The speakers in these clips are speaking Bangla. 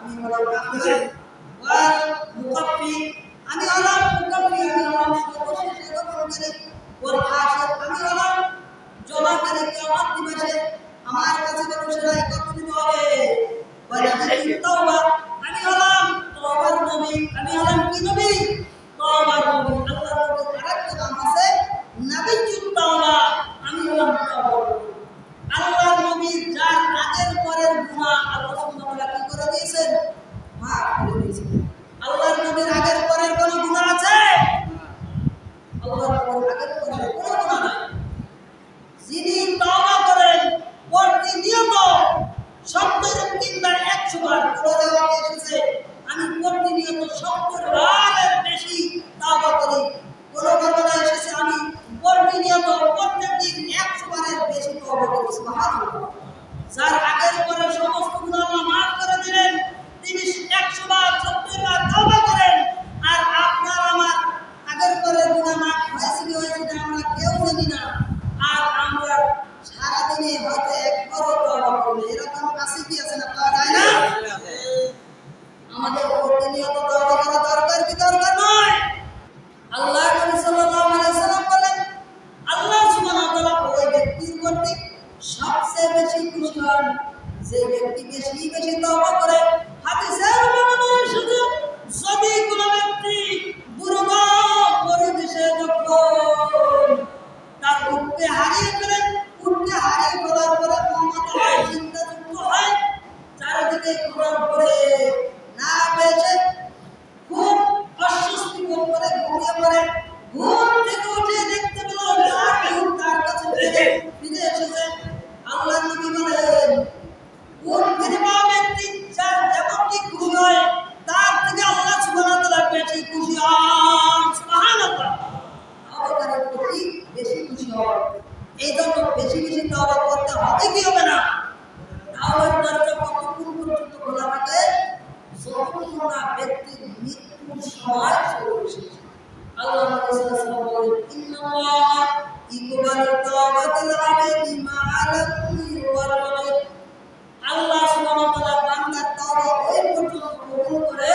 আমি হলাম মুকাফফি ওয়াল মুকাফফি, আমি হলাম মুকাফফি, আমি হলাম সর্বশেষে গ্রহণকারী, ওয়াল আখির, আমি হলাম জমাকারী কিয়ামত দিবসে আমার কাছে মানুষেরা একত্রিত হবে। ওয়া নাবিয়্যুত তাওবা, আমি হলাম তওবার নবী, আমি হলাম কি নবী? তওবার নবী। আল্লাহর নবীর আরেকটা নাম আছে নাবিয়্যুত তাওবা, আমি হলাম তওবার নবী। আল্লাহর নবী যার আগের পরের গুনাহ আল্লাহ সুবহানাহু ওয়া তাআলা কি করে দিয়েছেন? মাফ করে দিয়েছেন। আল্লাহর নবীর আগের পরের কোনো গুনাহ আছে? আল্লাহর নবীর আগের পরের কোনো গুনাহ নাই। যিনি তওবা করেন প্রতিনিয়ত সত্তর কিংবা 100 বার, করে দেওয়া এসেছে আমি প্রতিনিয়ত 70 বারের বেশি তওবা করি, কোনো বর্ণনা এসেছে আমি প্রতিনিয়ত প্রত্যেকদিন 100 বারের বেশি তওবা করি। সুবহানাল্লাহ। যার আগের পরে সমস্ত গুনাহ আল্লাহ মাফ করে দিলেন, তিনি 100 বার 70 বার তওবা করেন। আর আপনার আমার আগের পরে গুনাহ মাফ হয়েছে কি হয়েছে না আমরা কেউ জানি না। আর আমরা সারাদিনে হয়তো একবারও তওবা করি, এরকম আছে কি আছে না? পাওয়া যায় না? আমাদের প্রতিনিয়ত তওবা করা দরকার কি দরকার নয়? আল্লাহ নবী সাল্লাল্লাহু আলাইহি ওয়াসাল্লাম বলেন আল্লাহ সুবহানাহু ওয়া তাআলা ওই ব্যক্তির প্রতি সবচেয়ে বেশি খুশি হন যে ব্যক্তি বেশি বেশি তওবা করে। হাদিসের বর্ণনা এসেছে যদি কোনো ব্যক্তি দুর্গম পরিবেশে যখন তার উঠতে হারিয়ে ফেলেন, উঠতে হারিয়ে ফেলার পরে মনটা হয় চিন্তাযুক্ত হয়, চারিদিকে ঘোরার পরে না পেয়েছে, খুব অস্বস্তি বোধ করে ঘুমিয়ে পড়ে, ঘুম থেকে উঠে দেখতে পেল তার কাছে ফিরে এসেছে। আল্লাহর নবী বলেন কোন ফিরে পাওয়া ব্যক্তি যার যেমনটি খুশি হয় তার থেকে আল্লাহ সুবহানাহু ওয়া তাআলা বেশি খুশি হন। সুবহানাল্লাহ। তওবার প্রতি বেশি খুশি হন, এই জন্য বেশি বেশি তওবা করতে হবে কি হবে না? তওবার দরজা কতক্ষণ পর্যন্ত খোলা থাকে? যতক্ষণ না ব্যক্তির মৃত্যুর সময় চলে এসেছে। আল্লাহ নবী সাল্লাল্লাহু আলাইহি ওয়াসাল্লাম বলেন ইন্নাল্লাহ ইকবালু তাওবাতাল আবদি মা লাম ইউওয়াররিদ, আল্লাহ সুবহানাহু ওয়া তাআলা বান্দার তওবা ওই পর্যন্ত কবুল করে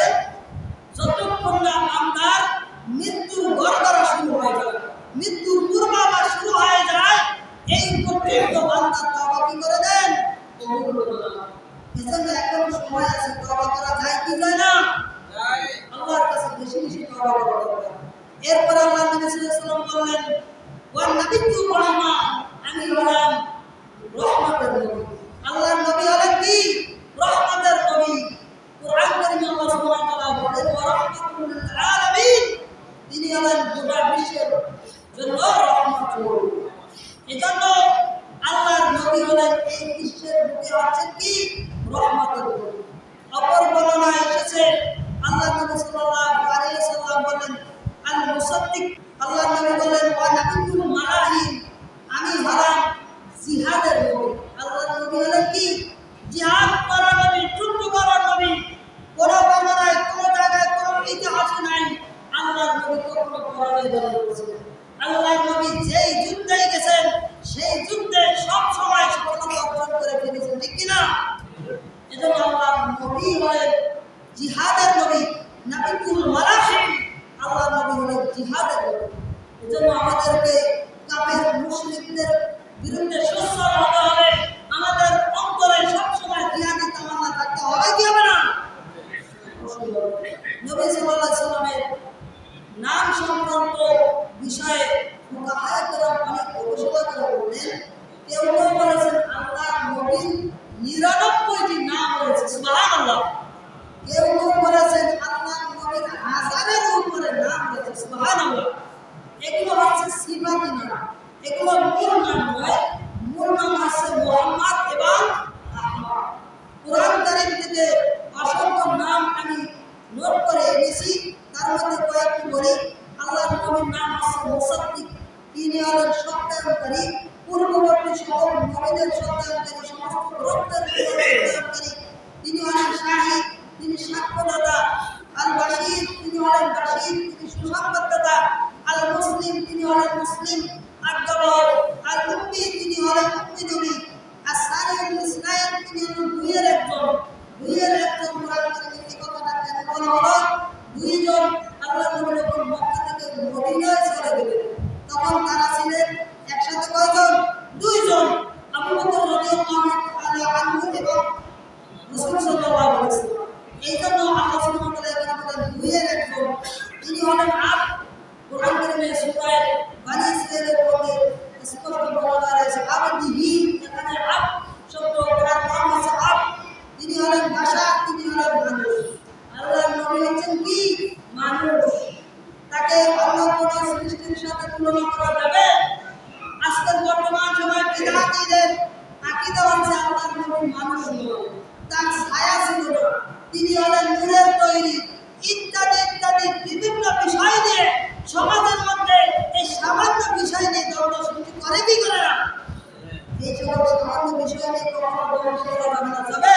যতক্ষণ না বান্দার মৃত্যুর গড়গড়া শুরু হয়ে যায়, মৃত্যুর পূর্বাভাস শুরু হয়ে যায়, এই পর্যন্ত বান্দার তওবা কি করে দেন? কবুল করে দেন। এজন্য এখন সময় আছে, তওবা করা যায় কি যায় না? যায়। আল্লাহর কাছে বেশি বেশি তওবা করা দরকার। এরপর আল্লাহ নবী সাল্লাল্লাহু আলাইহি ওয়াসাল্লাম বললেন ওয়া নাবিয়্যু রাহমা, আমি হলাম রহমতের নবী। আল্লাহর নবী হলেন কি? রহমতের নবী। কুরআন কারীমে আল্লাহ সুবহানাহু ওয়া তাআলা বলেন ওয়া রাহমাতুল লিল আলামিন, তিনি হলেন গোটা বিশ্বের জন্য রহমত। এজন্য আল্লাহর নবী হলেন এই বিশ্বের বুকে হচ্ছেন কি? রহমতের নবী। অপর বর্ণনায় এসেছে আল্লাহ নবী সাল্লাল্লাহু আলাইহি ওয়াসাল্লাম বলেন আল মুসাদ্দিক, আল্লাহর নবী বলেন ওয়া নাবিয়্যুল মালাহিম, আমি হলাম জিহাদের নবী। আল্লাহর নবী হলেন কি? জিহাদ করার নবী, যুদ্ধ করার নবী। কোনো বর্ণনায় কোনো জায়গায় কোনো ইতিহাসে নাই আল্লাহর নবী কখনো পরাজয় বরণ করেছেন। আল্লাহর নবী যেই যুদ্ধে গেছেন সেই যুদ্ধে সব সময় সফলতা অর্জন করে ফিরেছেন, ঠিক কি না? এজন্য আল্লাহর নবী হলেন জিহাদের নবী, নাবিয়্যুল মালাহিম, আল্লাহর নবী হলেন জিহাদের নবী। এজন্য আমাদেরকে কাফের মুশরিকদের বিরুদ্ধে সোচ্চার হতে হবে, আমাদের অন্তরে সবসময় জিহাদি তামান্না থাকতে হবে কি হবে না? নবী সাল্লাল্লাহু আলাইহি ওয়াসাল্লামের নাম সংক্রান্ত বিষয়ে ফুকাহায়ে কেরাম অনেক গবেষণা করে বলেন, কেউ কেউ বলেছেন আল্লাহর নবীর 99টি নাম রয়েছে। সুবহানাল্লাহ। কেউ কেউ বলেছেন আল্লাহর নবীর 1000-এর উপরে নাম রয়েছে। সুবহানাল্লাহ। এগুলো হচ্ছে সিফাতি নাম, এগুলো মূল নাম নয়। মূল নাম হচ্ছে মুহাম্মদ এবং আহমদ। কুরআন কারীম থেকে অসংখ্য নাম আমি নোট করে এনেছি, তার মধ্যে কয়েকটি বলি। আল্লাহর নবীর নাম হচ্ছে মুসাদ্দিক, তিনি হলেন সত্যায়নকারী, পূর্ববর্তী সকল নবীদের সত্যায়নকারী, সমস্ত গ্রন্থের সত্যায়নকারী। তিনি হলেন শাহিদ, তিনি সাক্ষ্যদাতা। আল বাশীর, তিনি হলেন বাশীর, তিনি সুসংবাদদাতা। আল মুসলিম, তিনি হলেন মুসলিম আজ্ঞাবহ। আল উম্মি, তিনি হলেন উম্মি নবী। আর সারিউল ইসলাম, তিনি হলেন দুইয়ের একজন, দুইয়ের একজন। তখন তারা ছিলেন একসাথে কয়জন? দুইজন, আবু বকর রাদিয়াল্লাহু আনহু এবং রাসূল সাল্লাল্লাহু আলাইহি ওয়াসাল্লাম। এই জন্য আল্লাহ সুবহানাহু ওয়া তাআলা এখানে আমাদের দুইয়ের একজন, তিনি হলেন আব্দ। কোরআন কারীমে সূরা বনী ইসরাঈলের মধ্যে স্পষ্ট বলা হয়েছে আবদিহি, এখানে আব্দ শব্দ করার নাম হচ্ছে আব্দ। তিনি হলেন ভাষা, তিনি হলেন মানুষ। আল্লাহর নবী হচ্ছেন কি? মানুষ। তাকে অন্য কোনো সৃষ্টির সাথে তুলনা করা যাবে? আজকের বর্তমান সময় বিদাতীদের আকীদা হচ্ছে আল্লাহর নবী মানুষ নয়, তার ছায়া ছিল না, তিনি হলেন নূরের তৈরি, ইত্যাদি ইত্যাদি বিভিন্ন বিষয় নিয়ে সমাজের মধ্যে এই সামান্য বিষয় নিয়ে দ্বন্দ্ব সৃষ্টি করে কি করে না? এই সকল সামান্য বিষয় নিয়ে কখনো দ্বন্দ্ব করা যাবে না। যাবে?